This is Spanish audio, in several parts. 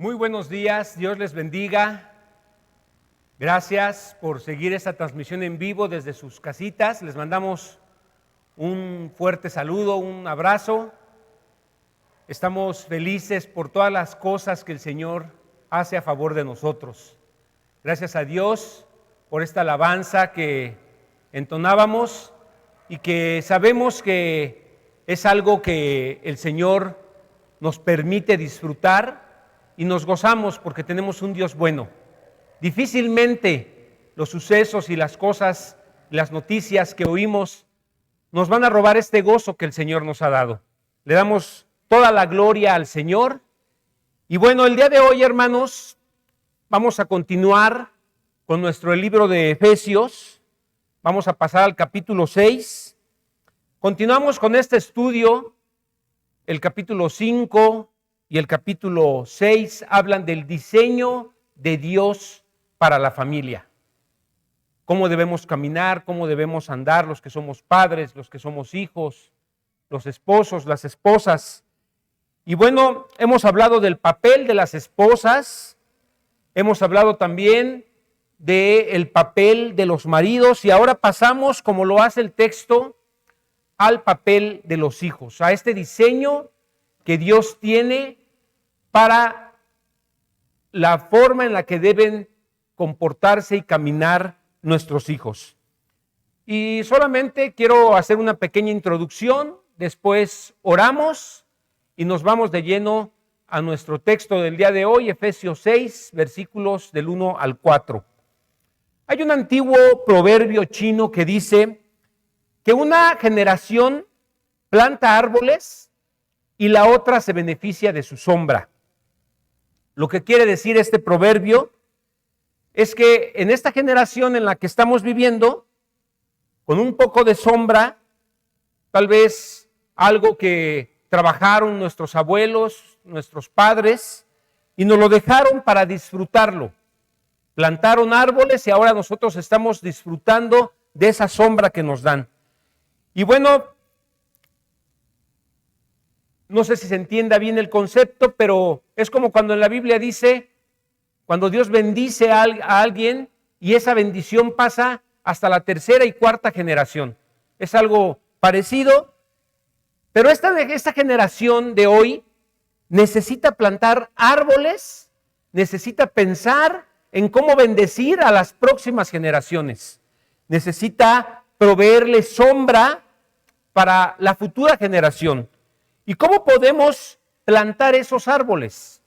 Muy buenos días, Dios les bendiga. Gracias por seguir esta transmisión en vivo desde sus casitas. Les mandamos un fuerte saludo, un abrazo. Estamos felices por todas las cosas que el Señor hace a favor de nosotros. Gracias a Dios por esta alabanza que entonábamos y que sabemos que es algo que el Señor nos permite disfrutar. Y nos gozamos porque tenemos un Dios bueno. Difícilmente los sucesos y las cosas, las noticias que oímos nos van a robar este gozo que el Señor nos ha dado. Le damos toda la gloria al Señor. Y bueno, el día de hoy, hermanos, vamos a continuar con nuestro libro de Efesios. Vamos a pasar al capítulo 6. Continuamos con este estudio. El capítulo 5 y el capítulo 6 hablan del diseño de Dios para la familia. Cómo debemos caminar, cómo debemos andar los que somos padres, los que somos hijos, los esposos, las esposas. Y bueno, hemos hablado del papel de las esposas, hemos hablado también del papel de los maridos y ahora pasamos, como lo hace el texto, al papel de los hijos, a este diseño que Dios tiene para la forma en la que deben comportarse y caminar nuestros hijos. Y solamente quiero hacer una pequeña introducción, después oramos y nos vamos de lleno a nuestro texto del día de hoy, Efesios 6, versículos del 1 al 4. Hay un antiguo proverbio chino que dice que una generación planta árboles y la otra se beneficia de su sombra. Lo que quiere decir este proverbio es que en esta generación en la que estamos viviendo, con un poco de sombra, tal vez algo que trabajaron nuestros abuelos, nuestros padres, y nos lo dejaron para disfrutarlo. Plantaron árboles y ahora nosotros estamos disfrutando de esa sombra que nos dan. Y bueno, no sé si se entienda bien el concepto, pero es como cuando en la Biblia dice, cuando Dios bendice a alguien y esa bendición pasa hasta la tercera y cuarta generación. Es algo parecido, pero esta generación de hoy necesita plantar árboles, necesita pensar en cómo bendecir a las próximas generaciones. Necesita proveerle sombra para la futura generación. ¿Y cómo podemos plantar esos árboles?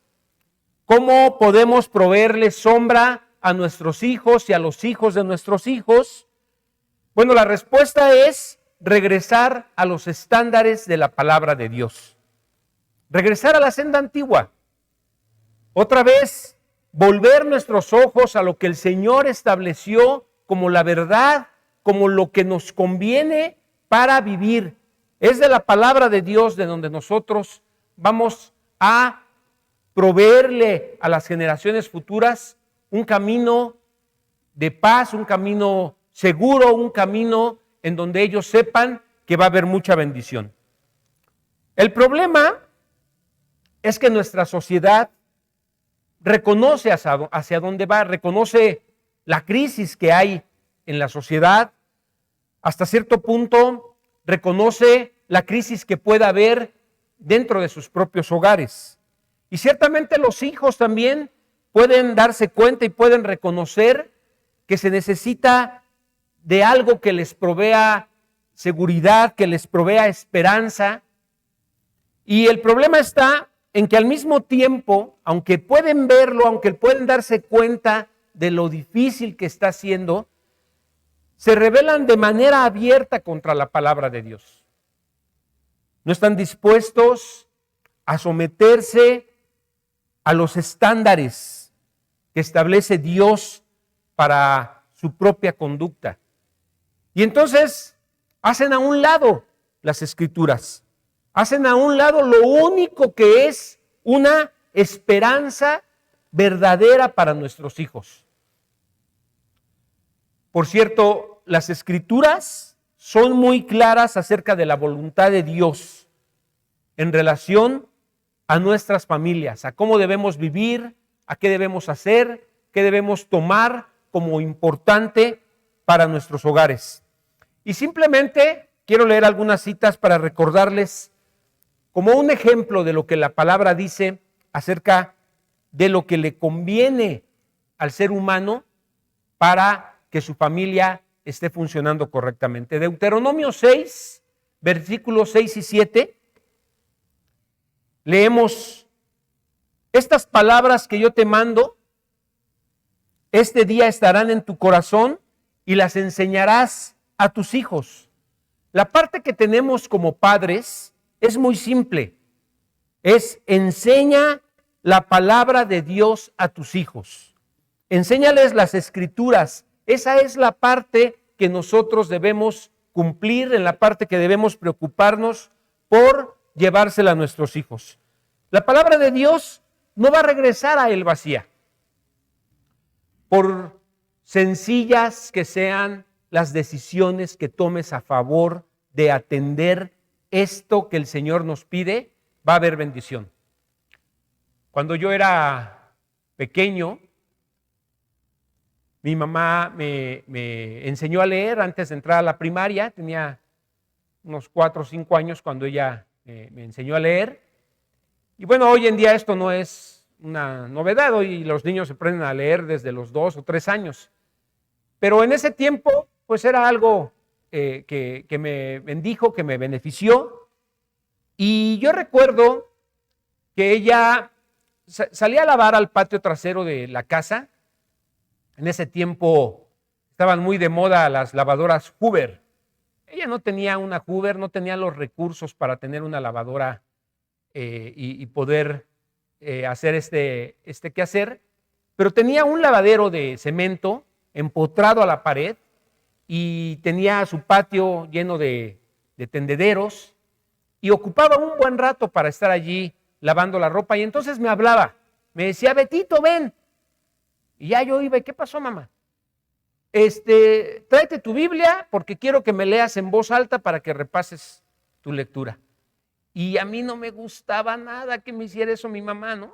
¿Cómo podemos proveerle sombra a nuestros hijos y a los hijos de nuestros hijos? Bueno, la respuesta es regresar a los estándares de la palabra de Dios. Regresar a la senda antigua. Otra vez, volver nuestros ojos a lo que el Señor estableció como la verdad, como lo que nos conviene para vivir. Es de la palabra de Dios de donde nosotros vamos a proveerle a las generaciones futuras un camino de paz, un camino seguro, un camino en donde ellos sepan que va a haber mucha bendición. El problema es que nuestra sociedad reconoce hacia dónde va, reconoce la crisis que hay en la sociedad, hasta cierto punto reconoce la crisis que pueda haber dentro de sus propios hogares. Y ciertamente los hijos también pueden darse cuenta y pueden reconocer que se necesita de algo que les provea seguridad, que les provea esperanza. Y el problema está en que al mismo tiempo, aunque pueden verlo, aunque pueden darse cuenta de lo difícil que está siendo, se rebelan de manera abierta contra la palabra de Dios. No están dispuestos a someterse a los estándares que establece Dios para su propia conducta. Y entonces hacen a un lado las Escrituras, hacen a un lado lo único que es una esperanza verdadera para nuestros hijos. Por cierto, las Escrituras son muy claras acerca de la voluntad de Dios en relación a nuestras familias, a cómo debemos vivir, a qué debemos hacer, qué debemos tomar como importante para nuestros hogares. Y simplemente quiero leer algunas citas para recordarles como un ejemplo de lo que la palabra dice acerca de lo que le conviene al ser humano para que su familia esté funcionando correctamente. Deuteronomio 6, versículos 6 y 7, leemos: estas palabras que yo te mando, este día estarán en tu corazón y las enseñarás a tus hijos. La parte que tenemos como padres es muy simple. Es enseña la palabra de Dios a tus hijos. Enséñales las escrituras. Esa es la parte que nosotros debemos cumplir, en la parte que debemos preocuparnos por llevársela a nuestros hijos. La palabra de Dios no va a regresar a él vacía. Por sencillas que sean las decisiones que tomes a favor de atender esto que el Señor nos pide, va a haber bendición. Cuando yo era pequeño, mi mamá me enseñó a leer antes de entrar a la primaria. Tenía unos 4 o 5 años cuando ella me enseñó a leer. Y bueno, hoy en día esto no es una novedad. Hoy los niños se aprenden a leer desde los 2 o 3 años. Pero en ese tiempo, pues era algo que me bendijo, que me benefició. Y yo recuerdo que ella salía a lavar al patio trasero de la casa. En ese tiempo estaban muy de moda las lavadoras Hoover. Ella no tenía una Hoover, no tenía los recursos para tener una lavadora y poder hacer este quehacer, pero tenía un lavadero de cemento empotrado a la pared y tenía su patio lleno de tendederos y ocupaba un buen rato para estar allí lavando la ropa. Y entonces me hablaba, me decía: Betito, ven. Y ya yo iba: ¿qué pasó, mamá? Tráete tu Biblia porque quiero que me leas en voz alta para que repases tu lectura. Y a mí no me gustaba nada que me hiciera eso mi mamá, ¿no?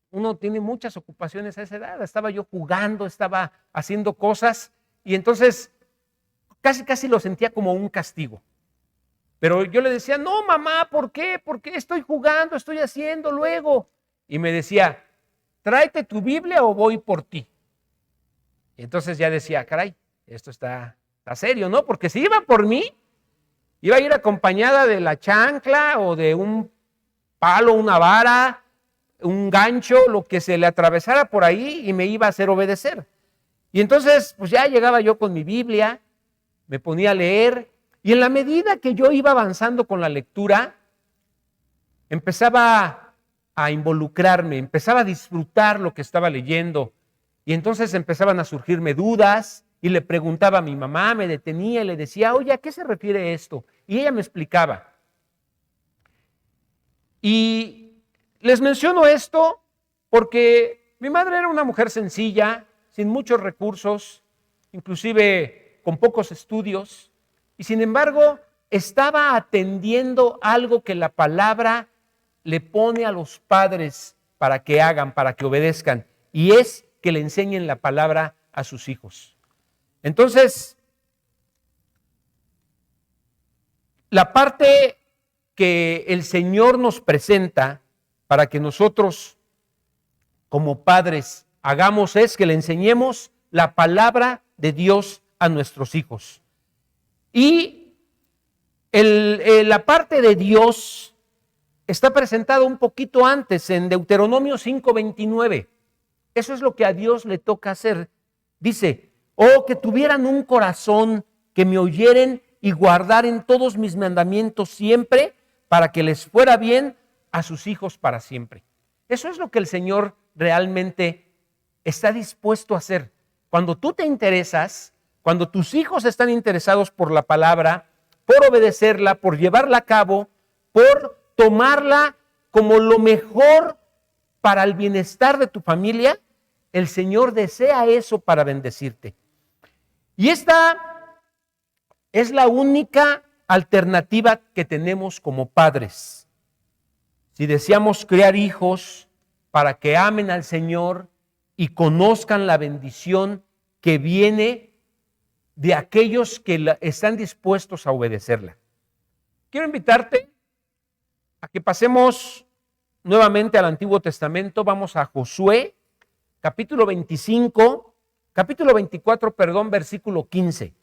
Uno tiene muchas ocupaciones a esa edad. Estaba yo jugando, estaba haciendo cosas y entonces casi lo sentía como un castigo. Pero yo le decía: no, mamá, ¿por qué? ¿Por qué estoy jugando? Estoy haciendo luego. Y me decía: tráete tu Biblia o voy por ti. Y entonces ya decía: caray, esto está serio, ¿no? Porque si iba por mí, iba a ir acompañada de la chancla o de un palo, una vara, un gancho, lo que se le atravesara por ahí y me iba a hacer obedecer. Y entonces, pues ya llegaba yo con mi Biblia, me ponía a leer y en la medida que yo iba avanzando con la lectura, empezaba a involucrarme, empezaba a disfrutar lo que estaba leyendo. Y entonces empezaban a surgirme dudas y le preguntaba a mi mamá, me detenía y le decía: oye, ¿a qué se refiere esto? Y ella me explicaba. Y les menciono esto porque mi madre era una mujer sencilla, sin muchos recursos, inclusive con pocos estudios, y sin embargo estaba atendiendo algo que la palabra le pone a los padres para que hagan, para que obedezcan, y es que le enseñen la palabra a sus hijos. Entonces, la parte que el Señor nos presenta para que nosotros como padres hagamos es que le enseñemos la palabra de Dios a nuestros hijos. Y la parte de Dios está presentada un poquito antes, en Deuteronomio 5:29. Eso es lo que a Dios le toca hacer. Dice: oh, que tuvieran un corazón, que me oyeren y guardaren todos mis mandamientos siempre, para que les fuera bien a sus hijos para siempre. Eso es lo que el Señor realmente está dispuesto a hacer. Cuando tú te interesas, cuando tus hijos están interesados por la palabra, por obedecerla, por llevarla a cabo, por tomarla como lo mejor para el bienestar de tu familia, el Señor desea eso para bendecirte. Y esta es la única alternativa que tenemos como padres. si deseamos criar hijos para que amen al Señor y conozcan la bendición que viene de aquellos que están dispuestos a obedecerla. Quiero invitarte a que pasemos nuevamente al Antiguo Testamento. Vamos a Josué, capítulo 24, versículo 15.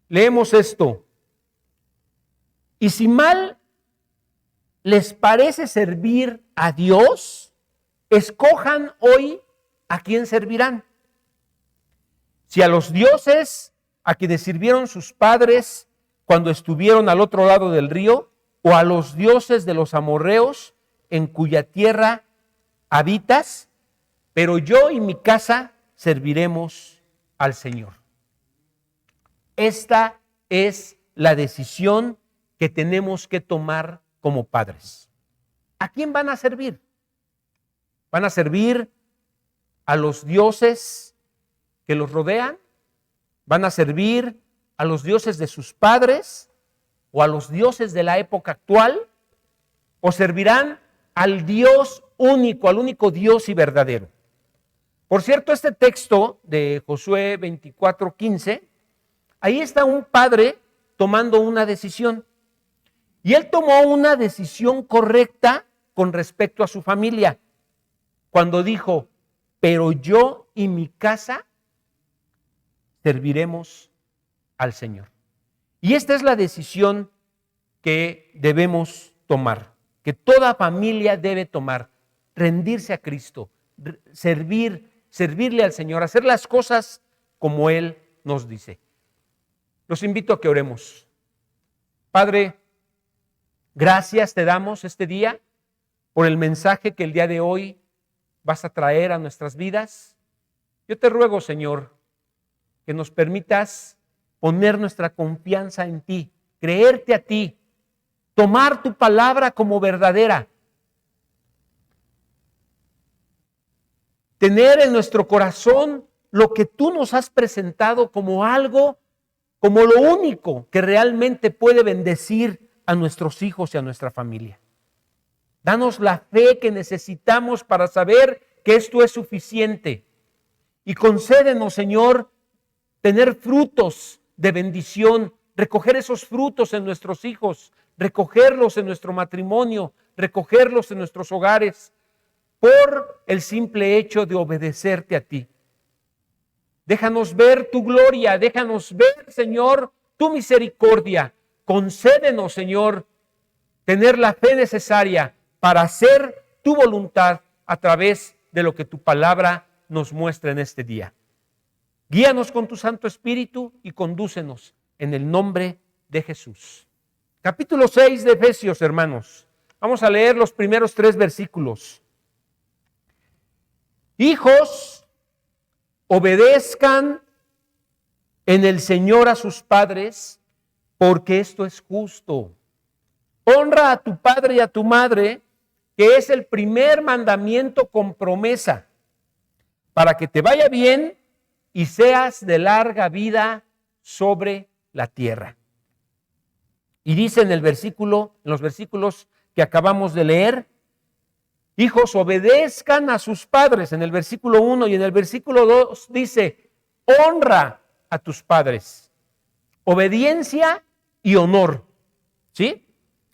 Leemos esto. Y si mal les parece servir a Dios, escojan hoy a quién servirán. Si a los dioses a quienes sirvieron sus padres cuando estuvieron al otro lado del río, o a los dioses de los amorreos en cuya tierra habitas, pero yo y mi casa serviremos al Señor. Esta es la decisión que tenemos que tomar como padres. ¿A quién van a servir? ¿Van a servir a los dioses que los rodean? ¿Van a servir a los dioses de sus padres o a los dioses de la época actual? ¿O servirán al Dios único, al único Dios y verdadero? Por cierto, este texto de Josué 24:15, ahí está un padre tomando una decisión. Y él tomó una decisión correcta con respecto a su familia, cuando dijo, pero yo y mi casa serviremos al Señor. Y esta es la decisión que debemos tomar, que toda familia debe tomar: rendirse a Cristo, servirle al Señor, hacer las cosas como Él nos dice. Los invito a que oremos. Padre, gracias te damos este día por el mensaje que el día de hoy vas a traer a nuestras vidas. Yo te ruego, Señor, que nos permitas poner nuestra confianza en ti, creerte a ti, tomar tu palabra como verdadera, tener en nuestro corazón lo que tú nos has presentado como algo, como lo único que realmente puede bendecir a nuestros hijos y a nuestra familia. Danos la fe que necesitamos para saber que esto es suficiente. Y concédenos, Señor, tener frutos de bendición, recoger esos frutos en nuestros hijos, recogerlos en nuestro matrimonio, recogerlos en nuestros hogares, por el simple hecho de obedecerte a ti. Déjanos ver tu gloria, déjanos ver, Señor, tu misericordia. Concédenos, Señor, tener la fe necesaria para hacer tu voluntad a través de lo que tu palabra nos muestra en este día. Guíanos con tu Santo Espíritu y condúcenos en el nombre de Jesús. Capítulo 6 de Efesios, hermanos. Vamos a leer los primeros 3 versículos. Hijos, obedezcan en el Señor a sus padres, porque esto es justo. Honra a tu padre y a tu madre, que es el primer mandamiento con promesa, para que te vaya bien y seas de larga vida sobre la tierra. Y dice en los versículos que acabamos de leer, hijos, obedezcan a sus padres, en el versículo 1, y en el versículo 2 dice, honra a tus padres. Obediencia y honor, ¿sí?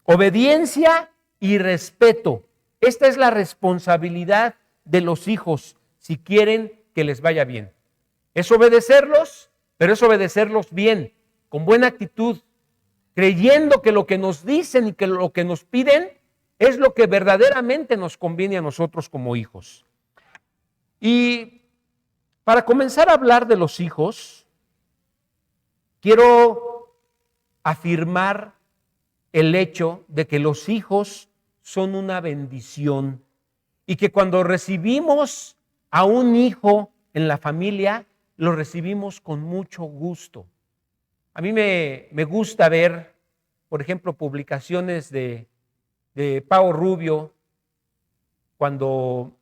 Obediencia y respeto. Esta es la responsabilidad de los hijos si quieren que les vaya bien. Es obedecerlos, pero es obedecerlos bien, con buena actitud, creyendo que lo que nos dicen y que lo que nos piden es lo que verdaderamente nos conviene a nosotros como hijos. Y para comenzar a hablar de los hijos, quiero afirmar el hecho de que los hijos son una bendición y que cuando recibimos a un hijo en la familia, lo recibimos con mucho gusto. A mí me gusta ver, por ejemplo, publicaciones de Pau Rubio, cuando,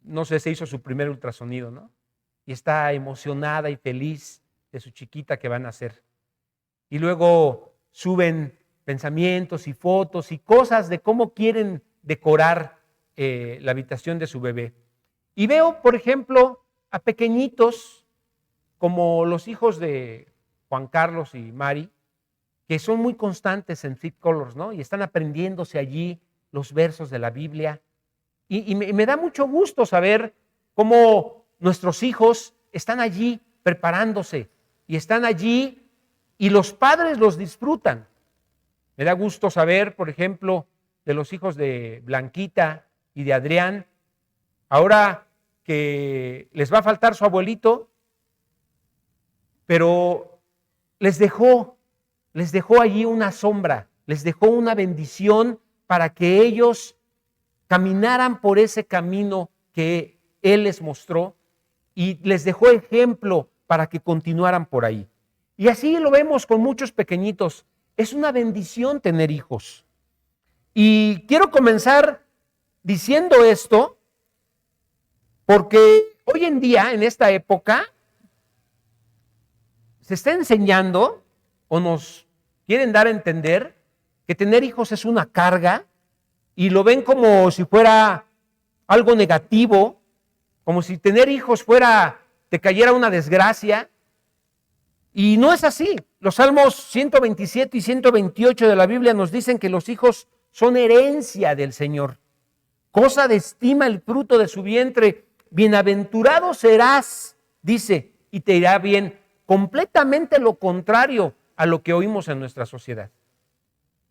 no sé, se hizo su primer ultrasonido, ¿no? Y está emocionada y feliz de su chiquita que van a hacer. Y luego suben pensamientos y fotos y cosas de cómo quieren decorar la habitación de su bebé. Y veo, por ejemplo, a pequeñitos como los hijos de Juan Carlos y Mari, que son muy constantes en Fit Colors, ¿no? Y están aprendiéndose allí los versos de la Biblia. Y me da mucho gusto saber cómo nuestros hijos están allí preparándose y están allí y los padres los disfrutan. Me da gusto saber, por ejemplo, de los hijos de Blanquita y de Adrián, ahora que les va a faltar su abuelito, pero les dejó allí una sombra, les dejó una bendición para que ellos caminaran por ese camino que Él les mostró y les dejó ejemplo para que continuaran por ahí. Y así lo vemos con muchos pequeñitos. Es una bendición tener hijos. Y quiero comenzar diciendo esto porque hoy en día, en esta época, se está enseñando o nos quieren dar a entender que tener hijos es una carga y lo ven como si fuera algo negativo, como si tener hijos te cayera una desgracia. Y no es así. Los Salmos 127 y 128 de la Biblia nos dicen que los hijos son herencia del Señor. Cosa de estima el fruto de su vientre. Bienaventurado serás, dice, y te irá bien. Completamente lo contrario a lo que oímos en nuestra sociedad.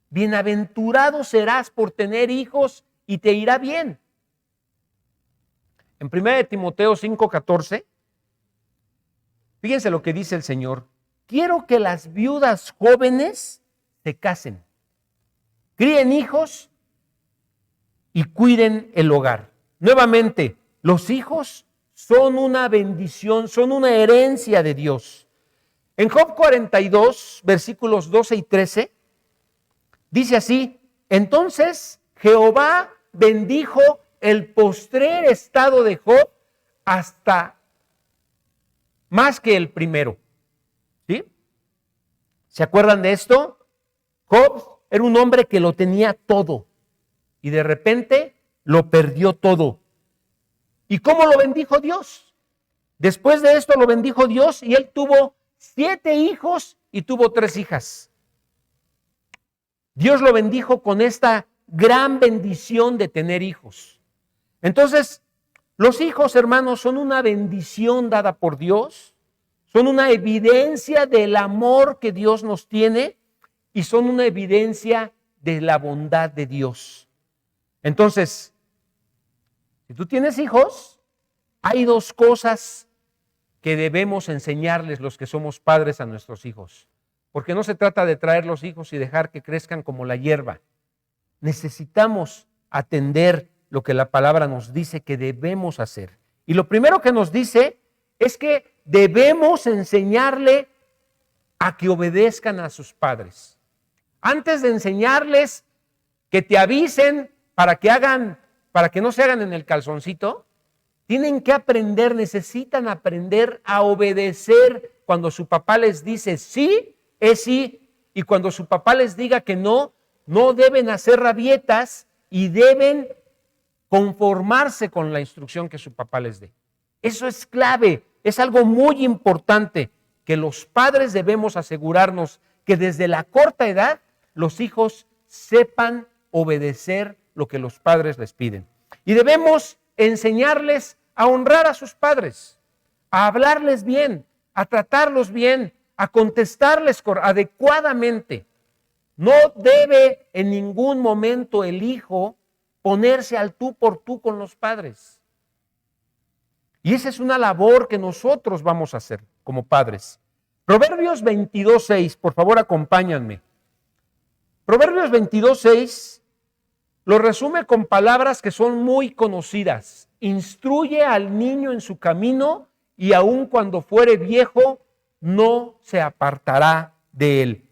Bienaventurado serás por tener hijos y te irá bien. En 1 Timoteo 5:14, fíjense lo que dice el Señor. Quiero que las viudas jóvenes se casen, críen hijos y cuiden el hogar. Nuevamente, los hijos son una bendición, son una herencia de Dios. En Job 42, versículos 12 y 13, dice así: entonces Jehová bendijo el postrer estado de Job hasta más que el primero. ¿Sí? ¿Se acuerdan de esto? Job era un hombre que lo tenía todo y de repente lo perdió todo. ¿Y cómo lo bendijo Dios? Después de esto lo bendijo Dios y él tuvo 7 hijos y tuvo 3 hijas. Dios lo bendijo con esta gran bendición de tener hijos. Entonces, los hijos, hermanos, son una bendición dada por Dios. Son una evidencia del amor que Dios nos tiene y son una evidencia de la bondad de Dios. Entonces, si tú tienes hijos, hay 2 cosas que debemos enseñarles los que somos padres a nuestros hijos. Porque no se trata de traer los hijos y dejar que crezcan como la hierba. Necesitamos atender lo que la palabra nos dice que debemos hacer. Y lo primero que nos dice es que debemos enseñarle a que obedezcan a sus padres. Antes de enseñarles que te avisen para que no se hagan en el calzoncito, tienen que aprender, necesitan aprender a obedecer cuando su papá les dice sí, es sí, y cuando su papá les diga que no, no deben hacer rabietas y deben conformarse con la instrucción que su papá les dé. Eso es clave, es algo muy importante que los padres debemos asegurarnos que desde la corta edad los hijos sepan obedecer lo que los padres les piden. Y debemos enseñarles a honrar a sus padres, a hablarles bien, a tratarlos bien, a contestarles adecuadamente. No debe en ningún momento el hijo ponerse al tú por tú con los padres. Y esa es una labor que nosotros vamos a hacer como padres. Proverbios 22:6, por favor acompáñenme. Proverbios 22:6 lo resume con palabras que son muy conocidas. Instruye al niño en su camino y aun cuando fuere viejo no se apartará de él.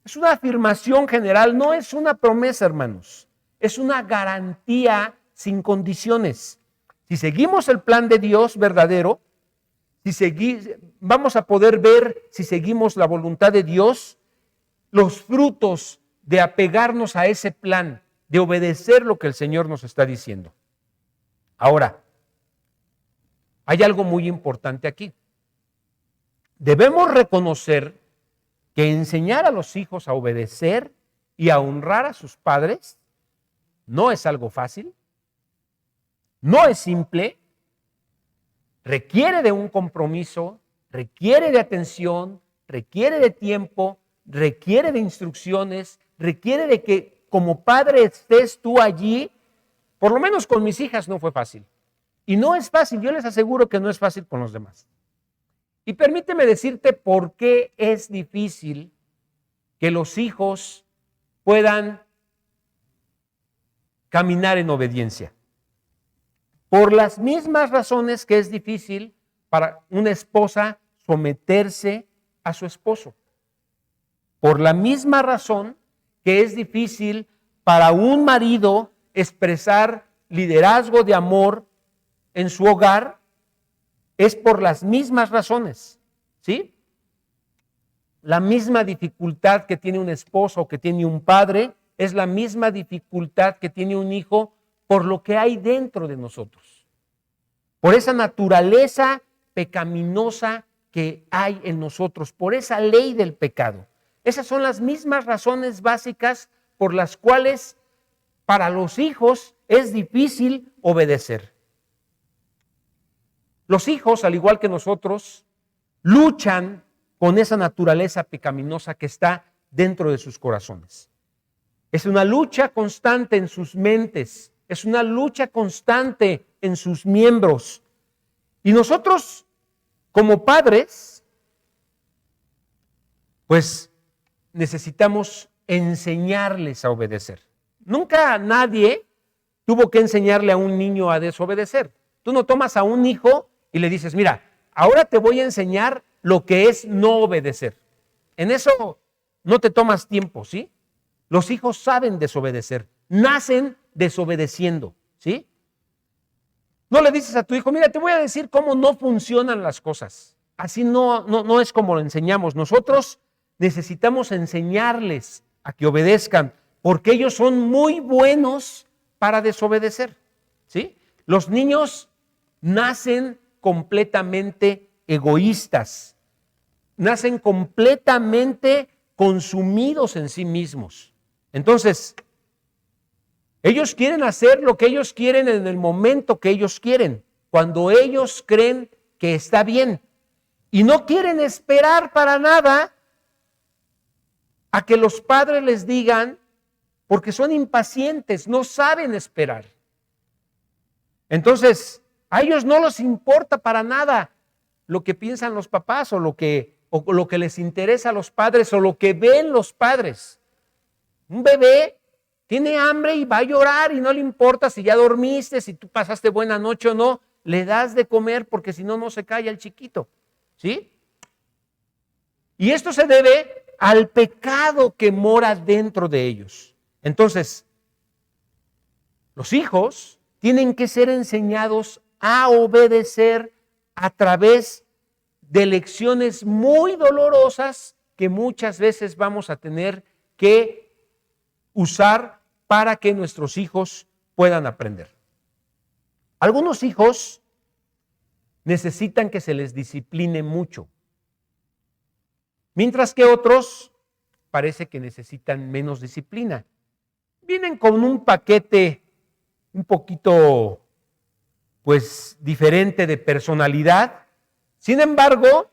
Es una afirmación general, no es una promesa, hermanos. Es una garantía sin condiciones. Si seguimos el plan de Dios verdadero, vamos a poder ver si seguimos la voluntad de Dios, los frutos de apegarnos a ese plan, de obedecer lo que el Señor nos está diciendo. Ahora, hay algo muy importante aquí. Debemos reconocer que enseñar a los hijos a obedecer y a honrar a sus padres no es algo fácil, no es simple, requiere de un compromiso, requiere de atención, requiere de tiempo, requiere de instrucciones, requiere de que como padre estés tú allí. Por lo menos con mis hijas no fue fácil. Y no es fácil, yo les aseguro que no es fácil con los demás. Y permíteme decirte por qué es difícil que los hijos puedan caminar en obediencia. Por las mismas razones que es difícil para una esposa someterse a su esposo. Por la misma razón que es difícil para un marido expresar liderazgo de amor en su hogar, es por las mismas razones, ¿sí? La misma dificultad que tiene un esposo o que tiene un padre es la misma dificultad que tiene un hijo por lo que hay dentro de nosotros. Por esa naturaleza pecaminosa que hay en nosotros, por esa ley del pecado. Esas son las mismas razones básicas por las cuales para los hijos es difícil obedecer. Los hijos, al igual que nosotros, luchan con esa naturaleza pecaminosa que está dentro de sus corazones. Es una lucha constante en sus mentes, es una lucha constante en sus miembros. Y nosotros, como padres, pues necesitamos enseñarles a obedecer. Nunca nadie tuvo que enseñarle a un niño a desobedecer. Tú no tomas a un hijo y le dices, mira, ahora te voy a enseñar lo que es no obedecer. En eso no te tomas tiempo, ¿sí? Los hijos saben desobedecer, nacen desobedeciendo, ¿sí? No le dices a tu hijo, mira, te voy a decir cómo no funcionan las cosas. Así no es como lo enseñamos. Nosotros necesitamos enseñarles a que obedezcan, porque ellos son muy buenos para desobedecer, ¿sí? Los niños nacen completamente egoístas, nacen completamente consumidos en sí mismos. Entonces, ellos quieren hacer lo que ellos quieren en el momento que ellos quieren, cuando ellos creen que está bien, y no quieren esperar para nada a que los padres les digan, porque son impacientes, no saben esperar. Entonces, a ellos no les importa para nada lo que piensan los papás o lo que les interesa a los padres o lo que ven los padres. Un bebé tiene hambre y va a llorar y no le importa si ya dormiste, si tú pasaste buena noche o no, le das de comer porque si no, no se calla el chiquito, ¿sí? Y esto se debe al pecado que mora dentro de ellos. Entonces, los hijos tienen que ser enseñados a obedecer a través de lecciones muy dolorosas que muchas veces vamos a tener que usar para que nuestros hijos puedan aprender. Algunos hijos necesitan que se les discipline mucho, mientras que otros parece que necesitan menos disciplina. Vienen con un paquete un poquito, pues, diferente de personalidad. Sin embargo,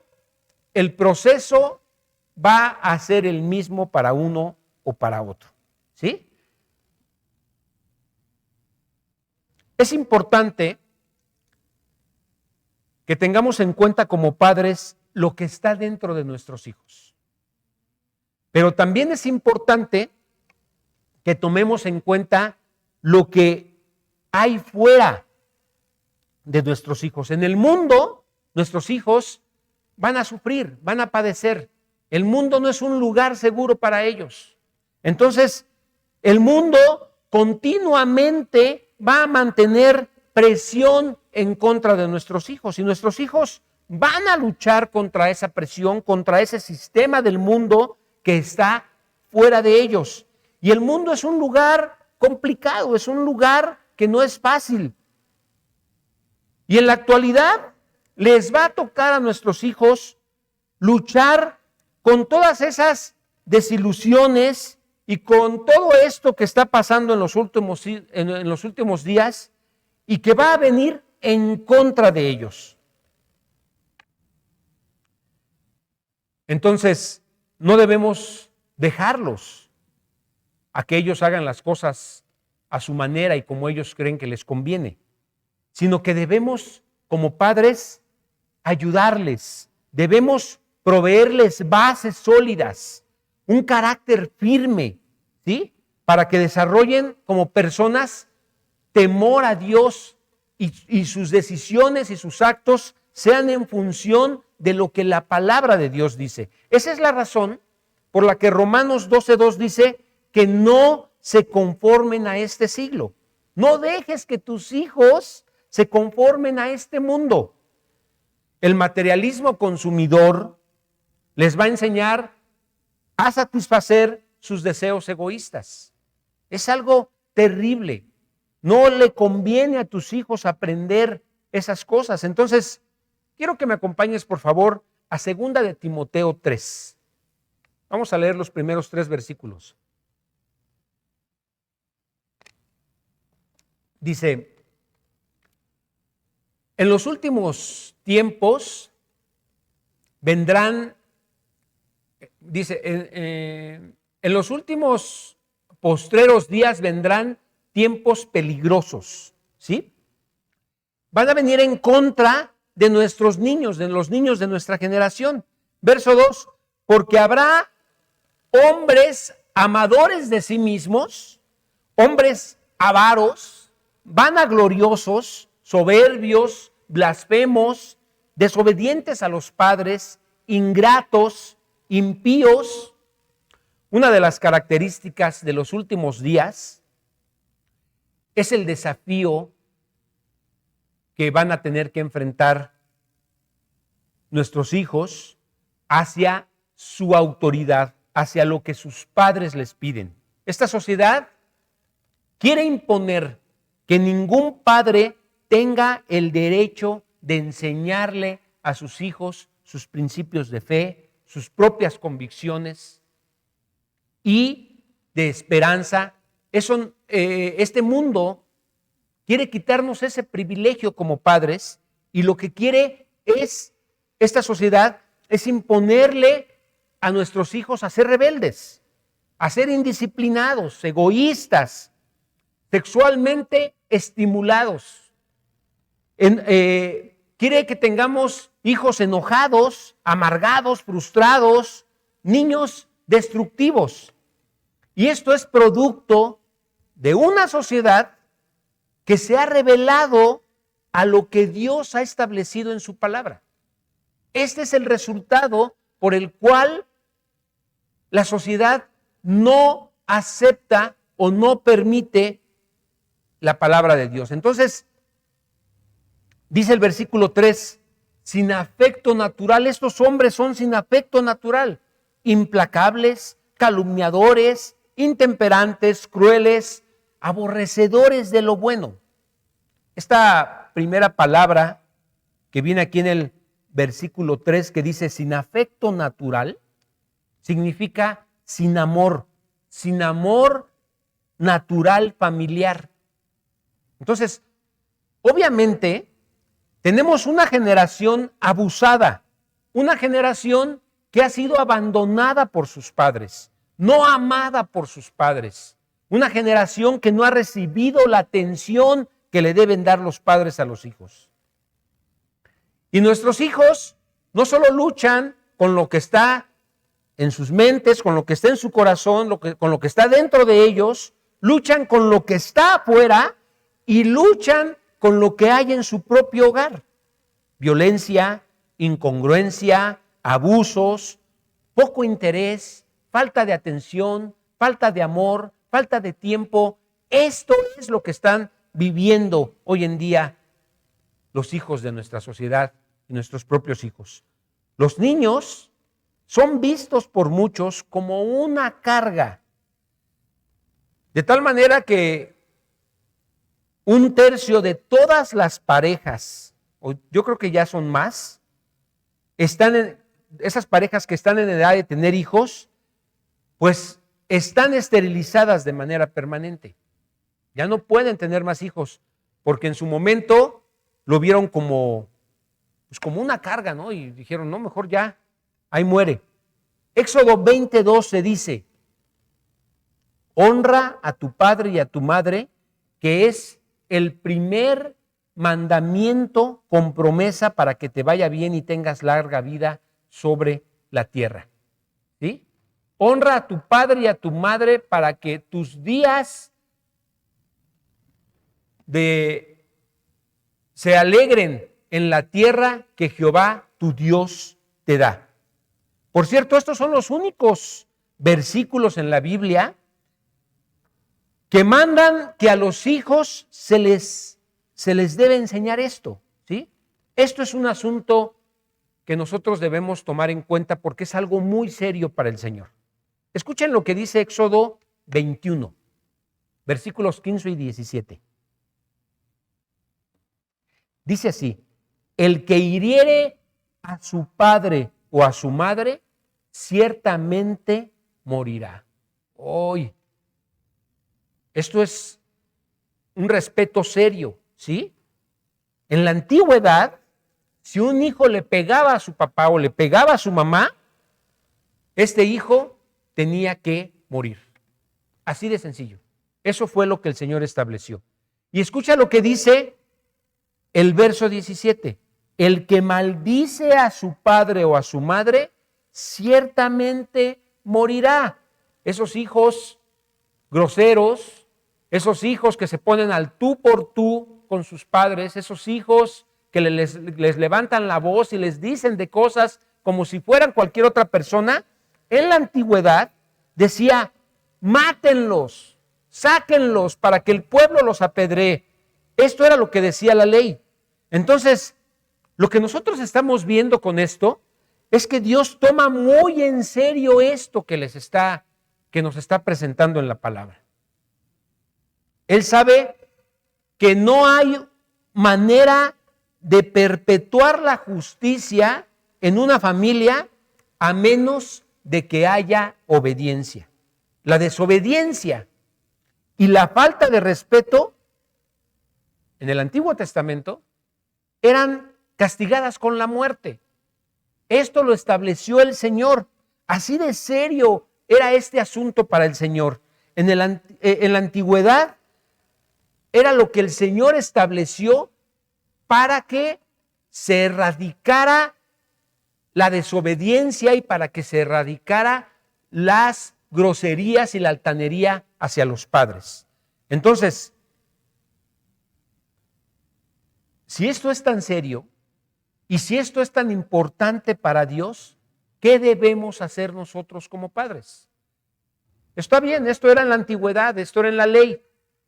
el proceso va a ser el mismo para uno o para otro, ¿sí? Es importante que tengamos en cuenta como padres lo que está dentro de nuestros hijos. Pero también es importante que tomemos en cuenta lo que hay fuera de nuestros hijos. En el mundo, nuestros hijos van a sufrir, van a padecer. El mundo no es un lugar seguro para ellos. Entonces, el mundo continuamente va a mantener presión en contra de nuestros hijos y nuestros hijos van a luchar contra esa presión, contra ese sistema del mundo que está fuera de ellos. Y el mundo es un lugar complicado, es un lugar que no es fácil. Y en la actualidad les va a tocar a nuestros hijos luchar con todas esas desilusiones y con todo esto que está pasando en los últimos días y que va a venir en contra de ellos. Entonces, no debemos dejarlos a que ellos hagan las cosas a su manera y como ellos creen que les conviene, sino que debemos, como padres, ayudarles, debemos proveerles bases sólidas, un carácter firme, ¿sí? Para que desarrollen como personas temor a Dios y sus decisiones y sus actos sean en función de lo que la palabra de Dios dice. Esa es la razón por la que Romanos 12:2 dice que no se conformen a este siglo. No dejes que tus hijos se conformen a este mundo. El materialismo consumidor les va a enseñar a satisfacer sus deseos egoístas. Es algo terrible. No le conviene a tus hijos aprender esas cosas. Entonces, quiero que me acompañes, por favor, a 2 de Timoteo 3. Vamos a leer los primeros 3 versículos. Dice, en los últimos tiempos vendrán, dice, en los últimos postreros días vendrán tiempos peligrosos, ¿sí? Van a venir en contra de nuestros niños, de los niños de nuestra generación. Verso 2, porque habrá hombres amadores de sí mismos, hombres avaros, vanagloriosos, soberbios, blasfemos, desobedientes a los padres, ingratos, impíos. Una de las características de los últimos días es el desafío que van a tener que enfrentar nuestros hijos hacia su autoridad, hacia lo que sus padres les piden. Esta sociedad quiere imponer que ningún padre tenga el derecho de enseñarle a sus hijos sus principios de fe, sus propias convicciones y de esperanza. Este mundo quiere quitarnos ese privilegio como padres y lo que quiere esta sociedad es imponerle a nuestros hijos a ser rebeldes, a ser indisciplinados, egoístas, sexualmente estimulados. Quiere que tengamos hijos enojados, amargados, frustrados, niños destructivos. Y esto es producto de una sociedad que se ha revelado a lo que Dios ha establecido en su palabra. Este es el resultado por el cual la sociedad no acepta o no permite la palabra de Dios. Entonces, dice el versículo 3, sin afecto natural, estos hombres son sin afecto natural, implacables, calumniadores, intemperantes, crueles, aborrecedores de lo bueno. Esta primera palabra que viene aquí en el versículo 3 que dice sin afecto natural, significa sin amor natural familiar. Entonces, obviamente, tenemos una generación abusada, una generación que ha sido abandonada por sus padres, no amada por sus padres, una generación que no ha recibido la atención que le deben dar los padres a los hijos. Y nuestros hijos no solo luchan con lo que está en sus mentes, con lo que está en su corazón, con lo que está dentro de ellos, luchan con lo que está afuera y luchan con lo que hay en su propio hogar. Violencia, incongruencia, abusos, poco interés, falta de atención, falta de amor, falta de tiempo. Esto es lo que están viviendo hoy en día los hijos de nuestra sociedad y nuestros propios hijos. Los niños son vistos por muchos como una carga. De tal manera que un tercio de todas las parejas, o yo creo que ya son más, esas parejas que están en edad de tener hijos, pues están esterilizadas de manera permanente. Ya no pueden tener más hijos, porque en su momento lo vieron como una carga, ¿no? Y dijeron, no, mejor ya, ahí muere. Éxodo 20:12 dice, honra a tu padre y a tu madre, que es el primer mandamiento con promesa para que te vaya bien y tengas larga vida sobre la tierra. ¿Sí? Honra a tu padre y a tu madre para que tus días se alegren en la tierra que Jehová tu Dios te da. Por cierto, estos son los únicos versículos en la Biblia que mandan que a los hijos se les debe enseñar esto, ¿sí? Esto es un asunto que nosotros debemos tomar en cuenta porque es algo muy serio para el Señor. Escuchen lo que dice Éxodo 21, versículos 15 y 17. Dice así, el que hiriere a su padre o a su madre, ciertamente morirá. Hoy, esto es un respeto serio, ¿sí? En la antigüedad, si un hijo le pegaba a su papá o le pegaba a su mamá, este hijo tenía que morir. Así de sencillo. Eso fue lo que el Señor estableció. Y escucha lo que dice el verso 17. El que maldice a su padre o a su madre, ciertamente morirá. Esos hijos groseros, esos hijos que se ponen al tú por tú con sus padres, esos hijos que les levantan la voz y les dicen de cosas como si fueran cualquier otra persona, en la antigüedad decía, mátenlos, sáquenlos para que el pueblo los apedree. Esto era lo que decía la ley. Entonces, lo que nosotros estamos viendo con esto es que Dios toma muy en serio esto que nos está presentando en la palabra. Él sabe que no hay manera de perpetuar la justicia en una familia a menos de que haya obediencia. La desobediencia y la falta de respeto en el Antiguo Testamento eran castigadas con la muerte. Esto lo estableció el Señor. Así de serio era este asunto para el Señor. En la antigüedad era lo que el Señor estableció para que se erradicara la desobediencia y para que se erradicara las groserías y la altanería hacia los padres. Entonces, si esto es tan serio y si esto es tan importante para Dios, ¿qué debemos hacer nosotros como padres? Está bien, esto era en la antigüedad, esto era en la ley,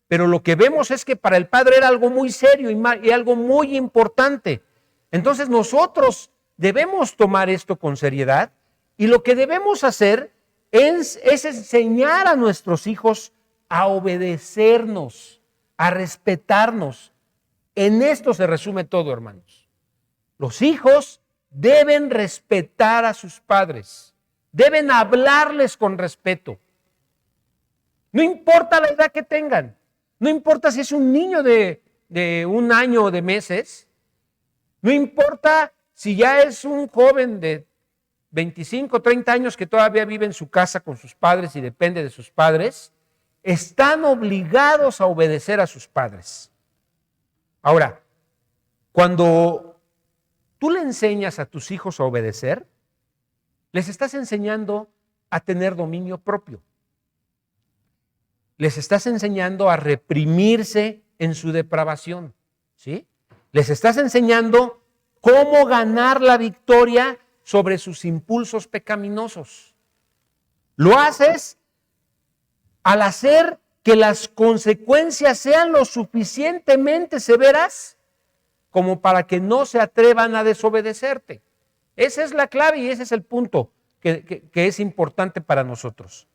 pero lo que vemos es que para el padre era algo muy serio y algo muy importante. Entonces nosotros debemos tomar esto con seriedad y lo que debemos hacer es enseñar a nuestros hijos a obedecernos, a respetarnos. En esto se resume todo, hermanos. Los hijos deben respetar a sus padres, deben hablarles con respeto. No importa la edad que tengan, no importa si es un niño de 1 año o de meses, no importa si ya es un joven de 25, 30 años que todavía vive en su casa con sus padres y depende de sus padres, están obligados a obedecer a sus padres. Ahora, cuando tú le enseñas a tus hijos a obedecer, les estás enseñando a tener dominio propio. Les estás enseñando a reprimirse en su depravación, ¿sí? Les estás enseñando cómo ganar la victoria sobre sus impulsos pecaminosos. Lo haces al hacer que las consecuencias sean lo suficientemente severas como para que no se atrevan a desobedecerte. Esa es la clave y ese es el punto. que es importante para nosotros.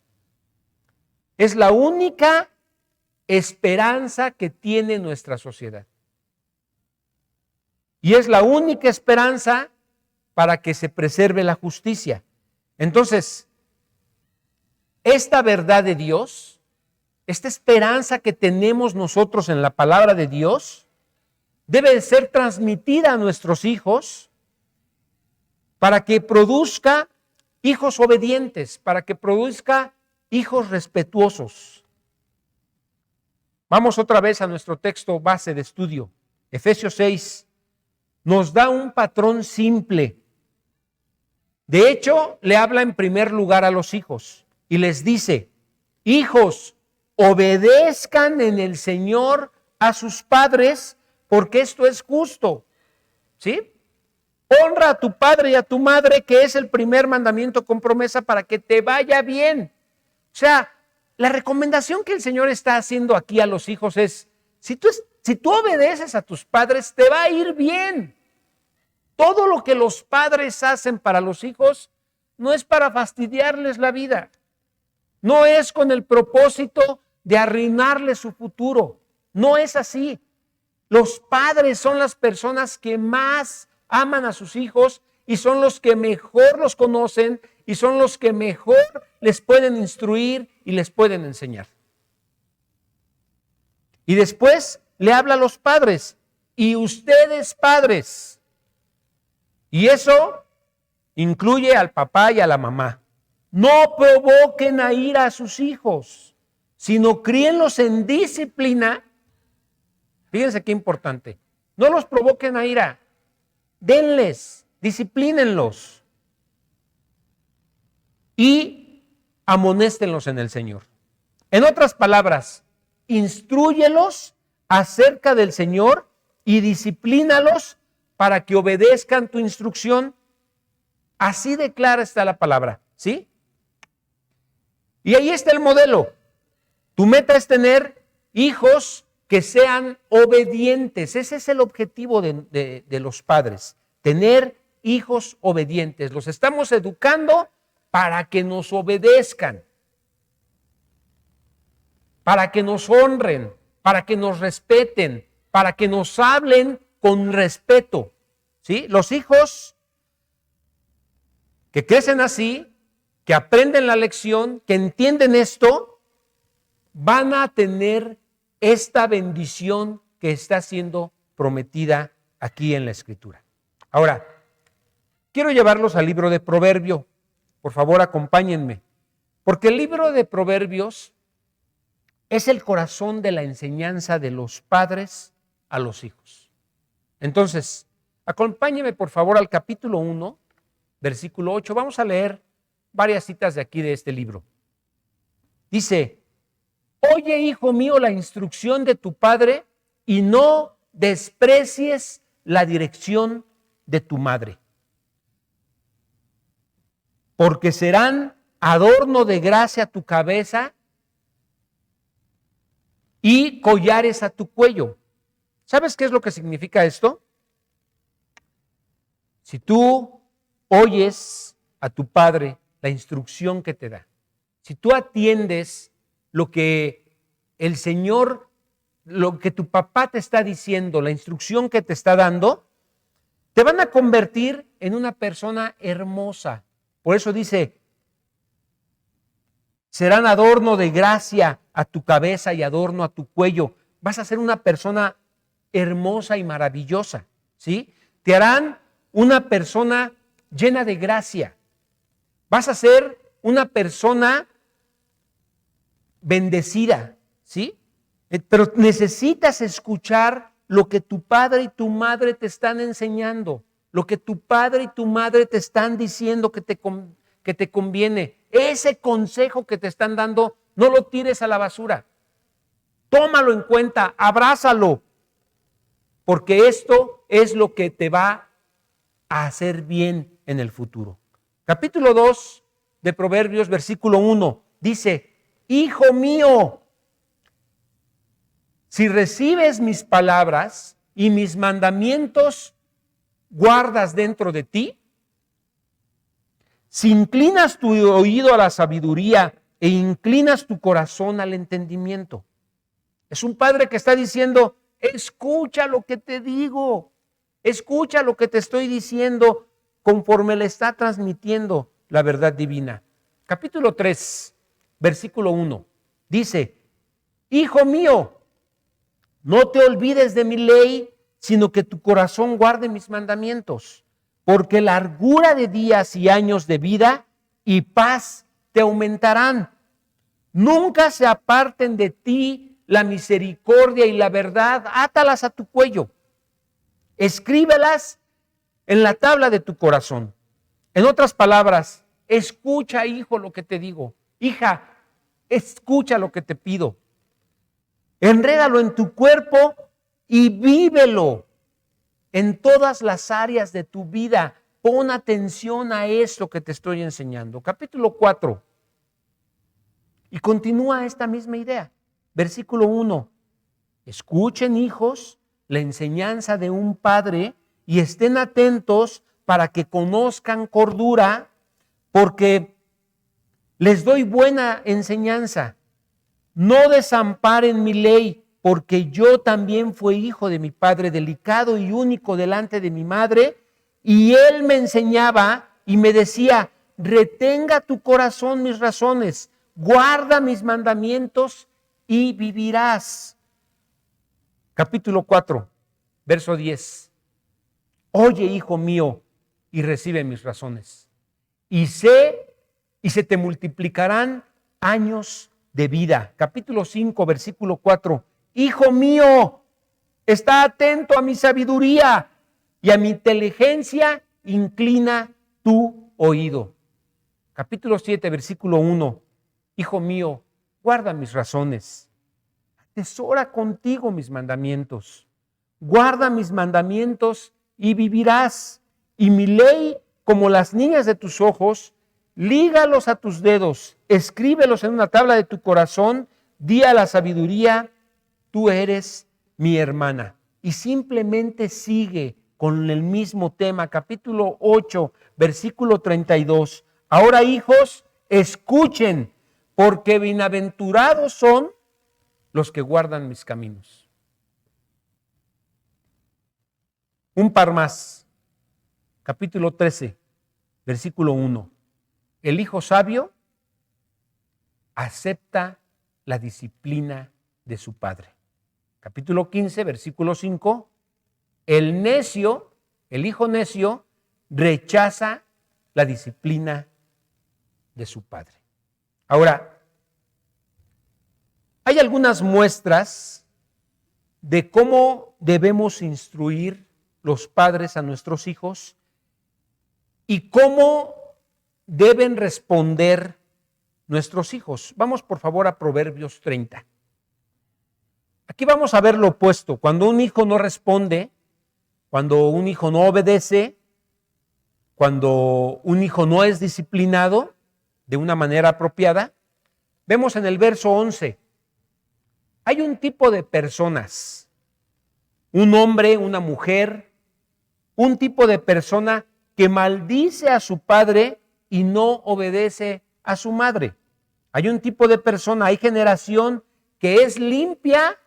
Es la única esperanza que tiene nuestra sociedad. Y es la única esperanza para que se preserve la justicia. Entonces, esta verdad de Dios, esta esperanza que tenemos nosotros en la palabra de Dios, debe de ser transmitida a nuestros hijos para que produzca hijos obedientes, para que produzca hijos respetuosos. Vamos otra vez a nuestro texto base de estudio. Efesios 6 nos da un patrón simple. De hecho, le habla en primer lugar a los hijos y les dice: hijos, obedezcan en el Señor a sus padres, porque esto es justo. ¿Sí? Honra a tu padre y a tu madre, que es el primer mandamiento con promesa para que te vaya bien. O sea, la recomendación que el Señor está haciendo aquí a los hijos es: si tú obedeces a tus padres, te va a ir bien. Todo lo que los padres hacen para los hijos no es para fastidiarles la vida. No es con el propósito de arruinarles su futuro. No es así. Los padres son las personas que más aman a sus hijos y son los que mejor los conocen y son los que mejor les pueden instruir y les pueden enseñar. Y después le habla a los padres: y ustedes, padres. Y eso incluye al papá y a la mamá. No provoquen a ira a sus hijos, sino críenlos en disciplina. Fíjense qué importante. No los provoquen a ira. Denles, disciplínenlos y amonéstenlos en el Señor. En otras palabras, instrúyelos acerca del Señor y disciplínalos para que obedezcan tu instrucción. Así de clara está la palabra, ¿sí? Y ahí está el modelo. Tu meta es tener hijos que sean obedientes. Ese es el objetivo de los padres, tener hijos obedientes. Los estamos educando para que nos obedezcan, para que nos honren, para que nos respeten, para que nos hablen con respeto. ¿Sí? Los hijos que crecen así, que aprenden la lección, que entienden esto, van a tener esta bendición que está siendo prometida aquí en la Escritura. Ahora, quiero llevarlos al libro de Proverbios. Por favor, acompáñenme. Porque el libro de Proverbios es el corazón de la enseñanza de los padres a los hijos. Entonces, acompáñenme por favor al capítulo 1, versículo 8. Vamos a leer varias citas de aquí de este libro. Dice: oye, hijo mío, la instrucción de tu padre y no desprecies la dirección de tu madre, porque serán adorno de gracia a tu cabeza y collares a tu cuello. ¿Sabes qué es lo que significa esto? Si tú oyes a tu padre la instrucción que te da, si tú atiendes lo que el Señor, lo que tu papá te está diciendo, la instrucción que te está dando, te van a convertir en una persona hermosa. Por eso dice: serán adorno de gracia a tu cabeza y adorno a tu cuello. Vas a ser una persona hermosa y maravillosa, ¿sí? Te harán una persona llena de gracia. Vas a ser una persona bendecida, ¿sí? Pero necesitas escuchar lo que tu padre y tu madre te están enseñando, lo que tu padre y tu madre te están diciendo que te conviene. Ese consejo que te están dando, no lo tires a la basura. Tómalo en cuenta, abrázalo, porque esto es lo que te va a hacer bien en el futuro. Capítulo 2 de Proverbios, versículo 1, dice: hijo mío, si recibes mis palabras y mis mandamientos guardas dentro de ti, Si inclinas tu oído a la sabiduría e inclinas tu corazón al entendimiento. Es un padre que está diciendo, escucha lo que te digo, escucha lo que te estoy diciendo conforme le está transmitiendo la verdad divina. Capítulo 3, versículo 1, dice, hijo mío, no te olvides de mi ley, sino que tu corazón guarde mis mandamientos, porque largura de días y años de vida y paz te aumentarán. Nunca se aparten de ti la misericordia y la verdad, átalas a tu cuello. Escríbelas en la tabla de tu corazón. En otras palabras, escucha, hijo, lo que te digo. Hija, escucha lo que te pido. Enrédalo en tu cuerpo y vívelo en todas las áreas de tu vida. Pon atención a esto que te estoy enseñando. Capítulo 4. Y continúa esta misma idea. Versículo 1. Escuchen, hijos, la enseñanza de un padre y estén atentos para que conozcan cordura, porque les doy buena enseñanza. No desamparen mi ley, porque yo también fui hijo de mi padre, delicado y único delante de mi madre, y él me enseñaba y me decía, retenga tu corazón mis razones, guarda mis mandamientos y vivirás. Capítulo 4, verso 10. Oye, hijo mío, y recibe mis razones. Y se te multiplicarán años de vida. Capítulo 5, versículo 4. Hijo mío, está atento a mi sabiduría y a mi inteligencia, inclina tu oído. Capítulo 7, versículo 1. Hijo mío, guarda mis razones. Atesora contigo mis mandamientos. Guarda mis mandamientos y vivirás. Y mi ley, como las niñas de tus ojos, lígalos a tus dedos, escríbelos en una tabla de tu corazón, di a la sabiduría, tú eres mi hermana. Y simplemente sigue con el mismo tema, capítulo 8, versículo 32. Ahora, hijos, escuchen, porque bienaventurados son los que guardan mis caminos. Un par más, capítulo 13, versículo 1. El hijo sabio acepta la disciplina de su padre. Capítulo 15, versículo 5. El necio, el hijo necio, rechaza la disciplina de su padre. Ahora, hay algunas muestras de cómo debemos instruir los padres a nuestros hijos y cómo deben responder nuestros hijos. Vamos por favor a Proverbios 30. Aquí vamos a ver lo opuesto. Cuando un hijo no responde, cuando un hijo no obedece, cuando un hijo no es disciplinado de una manera apropiada, vemos en el verso 11, hay un tipo de personas, un hombre, una mujer, un tipo de persona que maldice a su padre y no obedece a su madre. Hay un tipo de persona, hay generación que es limpia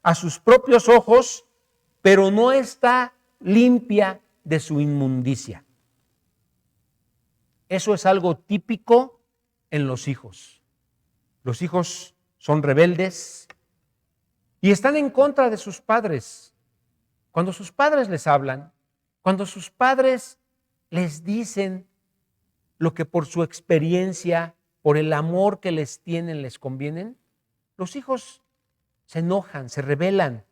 a sus propios ojos, pero no está limpia de su inmundicia. Eso es algo típico en los hijos. Los hijos son rebeldes y están en contra de sus padres. Cuando sus padres les hablan, cuando sus padres les dicen lo que por su experiencia, por el amor que les tienen, les convienen, los hijos se enojan, se rebelan,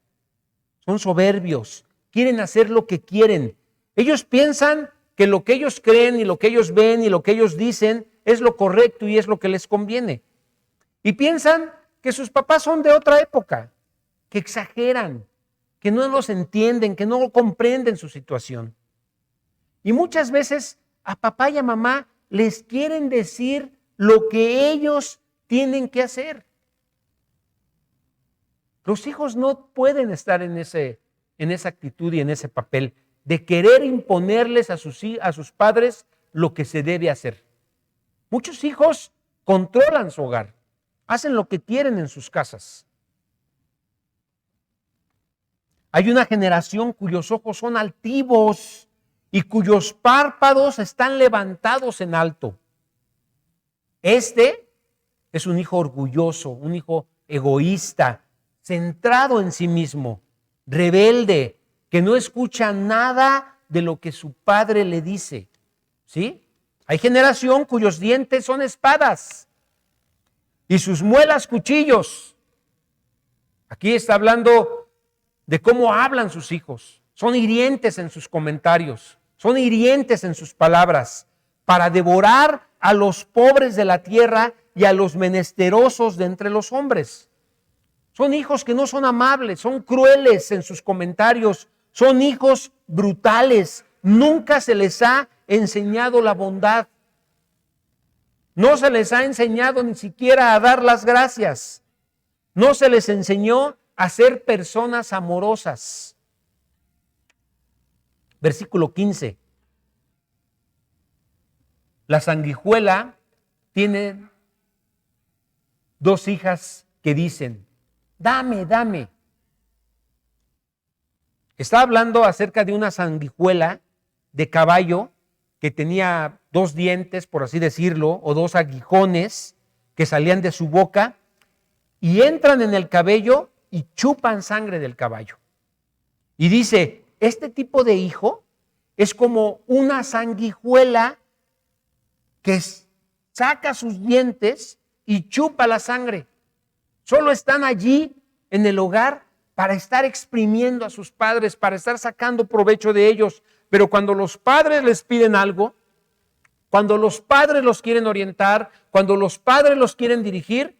son soberbios, quieren hacer lo que quieren. Ellos piensan que lo que ellos creen y lo que ellos ven y lo que ellos dicen es lo correcto y es lo que les conviene. Y piensan que sus papás son de otra época, que exageran, que no los entienden, que no comprenden su situación. Y muchas veces a papá y a mamá les quieren decir lo que ellos tienen que hacer. Los hijos no pueden estar en esa actitud y en ese papel de querer imponerles a sus padres lo que se debe hacer. Muchos hijos controlan su hogar, hacen lo que quieren en sus casas. Hay una generación cuyos ojos son altivos y cuyos párpados están levantados en alto. Este es un hijo orgulloso, un hijo egoísta, centrado en sí mismo, rebelde, que no escucha nada de lo que su padre le dice. ¿Sí? Hay generación cuyos dientes son espadas y sus muelas cuchillos. Aquí está hablando de cómo hablan sus hijos. Son hirientes en sus comentarios, son hirientes en sus palabras, para devorar a los pobres de la tierra y a los menesterosos de entre los hombres. Son hijos que no son amables, son crueles en sus comentarios, son hijos brutales. Nunca se les ha enseñado la bondad. No se les ha enseñado ni siquiera a dar las gracias. No se les enseñó a ser personas amorosas. Versículo 15. La sanguijuela tiene 2 hijas que dicen: dame, dame. Está hablando acerca de una sanguijuela de caballo que tenía 2 dientes, por así decirlo, o 2 aguijones que salían de su boca y entran en el cabello y chupan sangre del caballo. Y dice, este tipo de hijo es como una sanguijuela que saca sus dientes y chupa la sangre. Solo están allí en el hogar para estar exprimiendo a sus padres, para estar sacando provecho de ellos. Pero cuando los padres les piden algo, cuando los padres los quieren orientar, cuando los padres los quieren dirigir,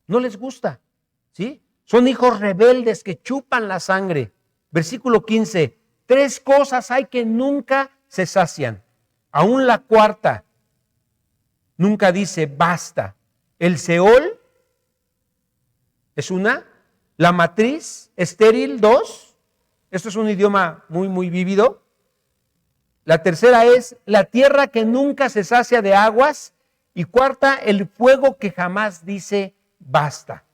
no les gusta, ¿sí? Son hijos rebeldes que chupan la sangre. Versículo 15, 3 cosas hay que nunca se sacian. Aún la cuarta nunca dice basta. El Seol es una, la matriz estéril 2, esto es un idioma muy, muy vívido. La tercera es la tierra que nunca se sacia de aguas. Y cuarta, el fuego que jamás dice basta.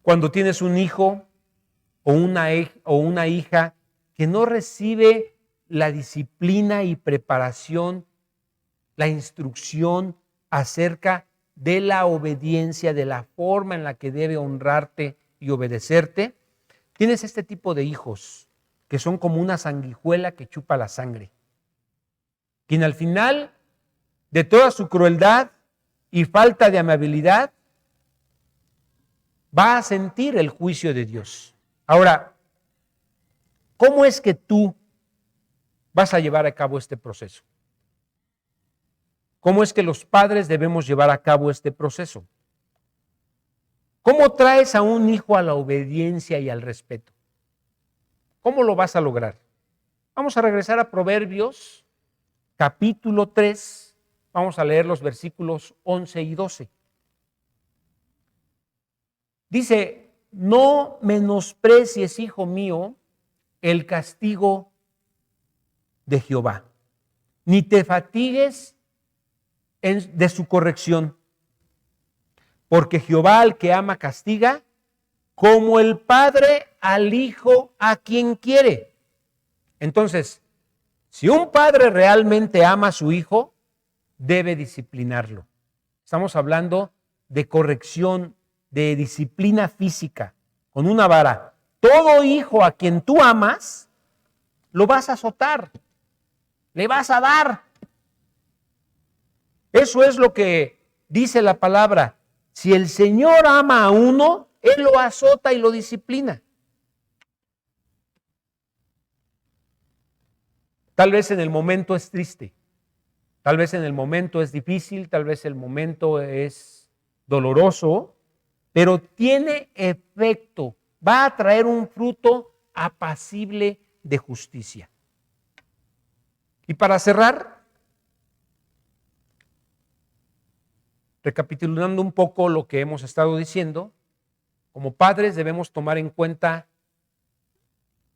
Cuando tienes un hijo o una hija que no recibe la disciplina y preparación, la instrucción acerca de la obediencia, de la forma en la que debe honrarte y obedecerte, tienes este tipo de hijos que son como una sanguijuela que chupa la sangre, quien al final de toda su crueldad y falta de amabilidad va a sentir el juicio de Dios. Ahora, ¿cómo es que tú vas a llevar a cabo este proceso? ¿Cómo es que los padres debemos llevar a cabo este proceso? ¿Cómo traes a un hijo a la obediencia y al respeto? ¿Cómo lo vas a lograr? Vamos a regresar a Proverbios, capítulo 3. Vamos a leer los versículos 11 y 12. Dice, no menosprecies, hijo mío, el castigo de Jehová, ni te fatigues de su corrección, porque Jehová al que ama castiga, como el padre al hijo a quien quiere. Entonces, si un padre realmente ama a su hijo, debe disciplinarlo. Estamos hablando de corrección, de disciplina física, con una vara. Todo hijo a quien tú amas, lo vas a azotar, le vas a dar. Eso es lo que dice la palabra. Si el Señor ama a uno, Él lo azota y lo disciplina. Tal vez en el momento es triste, tal vez en el momento es difícil, tal vez el momento es doloroso, pero tiene efecto, va a traer un fruto apacible de justicia. Y para cerrar, recapitulando un poco lo que hemos estado diciendo, como padres debemos tomar en cuenta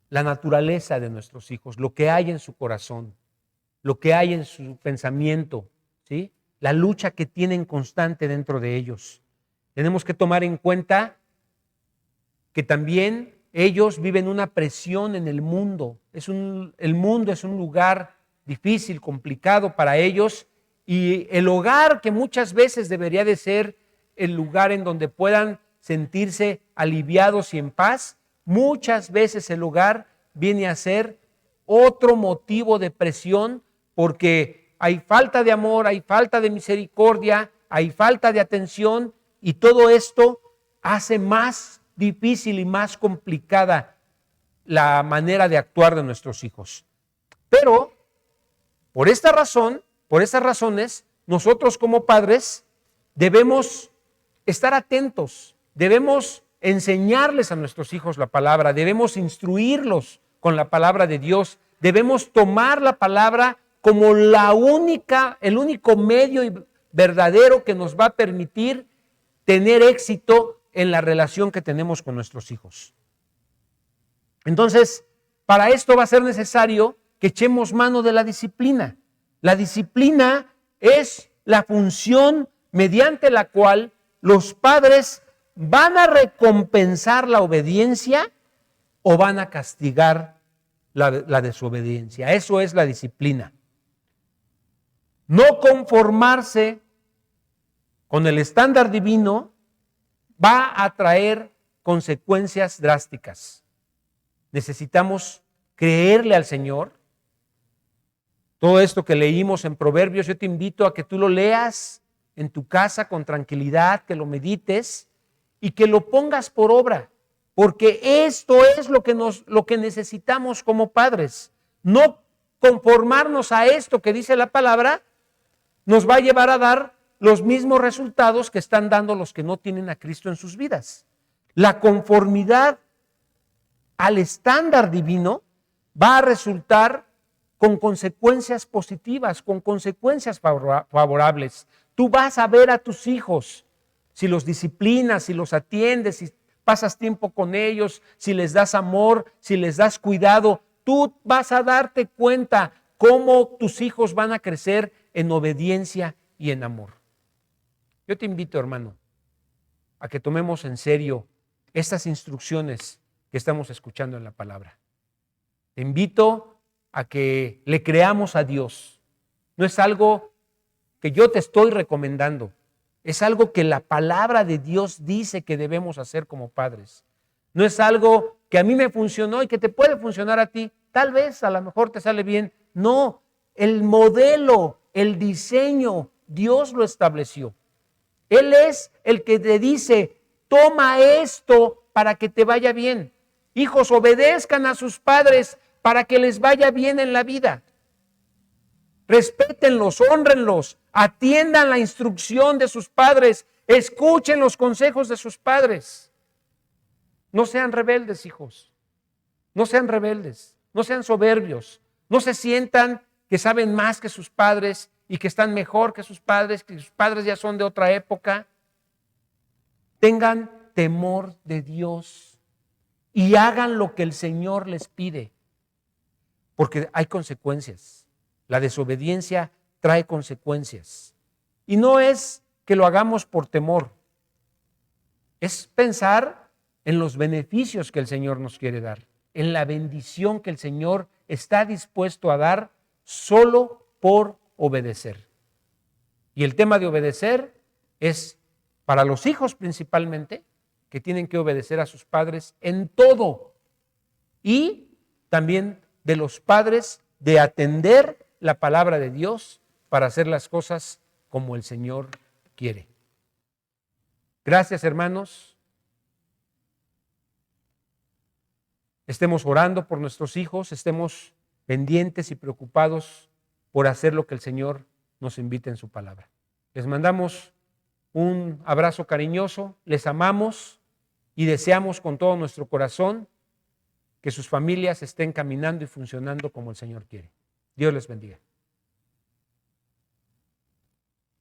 la naturaleza de nuestros hijos, lo que hay en su corazón, lo que hay en su pensamiento, ¿sí? La lucha que tienen constante dentro de ellos. Tenemos que tomar en cuenta que también ellos viven una presión en el mundo. El mundo es un lugar difícil, complicado para ellos, y el hogar, que muchas veces debería de ser el lugar en donde puedan sentirse aliviados y en paz, muchas veces el hogar viene a ser otro motivo de presión, porque hay falta de amor, hay falta de misericordia, hay falta de atención, y todo esto hace más difícil y más complicada la manera de actuar de nuestros hijos. Pero por esta razón, por esas razones, nosotros como padres debemos estar atentos, debemos enseñarles a nuestros hijos la palabra, debemos instruirlos con la palabra de Dios, debemos tomar la palabra como el único medio verdadero que nos va a permitir tener éxito en la relación que tenemos con nuestros hijos. Entonces, para esto va a ser necesario que echemos mano de la disciplina. La disciplina es la función mediante la cual los padres van a recompensar la obediencia o van a castigar la desobediencia. Eso es la disciplina. No conformarse con el estándar divino va a traer consecuencias drásticas. Necesitamos creerle al Señor. Todo esto que leímos en Proverbios, yo te invito a que tú lo leas en tu casa con tranquilidad, que lo medites y que lo pongas por obra, porque esto es lo que necesitamos como padres. No conformarnos a esto que dice la palabra nos va a llevar a dar los mismos resultados que están dando los que no tienen a Cristo en sus vidas. La conformidad al estándar divino va a resultar con consecuencias positivas, con consecuencias favorables. Tú vas a ver a tus hijos, si los disciplinas, si los atiendes, si pasas tiempo con ellos, si les das amor, si les das cuidado, tú vas a darte cuenta cómo tus hijos van a crecer en obediencia y en amor. Yo te invito, hermano, a que tomemos en serio estas instrucciones que estamos escuchando en la palabra. Te invito a que le creamos a Dios. No es algo que yo te estoy recomendando, es algo que la palabra de Dios dice que debemos hacer como padres. No es algo que a mí me funcionó y que te puede funcionar a ti. Tal vez a lo mejor te sale bien. No, el modelo, el diseño, Dios lo estableció. Él es el que te dice, toma esto para que te vaya bien. Hijos, obedezcan a sus padres para que les vaya bien en la vida. Respétenlos, hónrenlos, atiendan la instrucción de sus padres, escuchen los consejos de sus padres. No sean rebeldes, hijos. No sean rebeldes, no sean soberbios. No se sientan que saben más que sus padres y que están mejor que sus padres ya son de otra época. Tengan temor de Dios y hagan lo que el Señor les pide, porque hay consecuencias. La desobediencia trae consecuencias. Y no es que lo hagamos por temor, es pensar en los beneficios que el Señor nos quiere dar, en la bendición que el Señor está dispuesto a dar solo por obedecer. Y el tema de obedecer es para los hijos principalmente, que tienen que obedecer a sus padres en todo. Y también de los padres de atender la palabra de Dios para hacer las cosas como el Señor quiere. Gracias, hermanos. Estemos orando por nuestros hijos, estemos pendientes y preocupados por hacer lo que el Señor nos invita en su palabra. Les mandamos un abrazo cariñoso, les amamos y deseamos con todo nuestro corazón que sus familias estén caminando y funcionando como el Señor quiere. Dios les bendiga.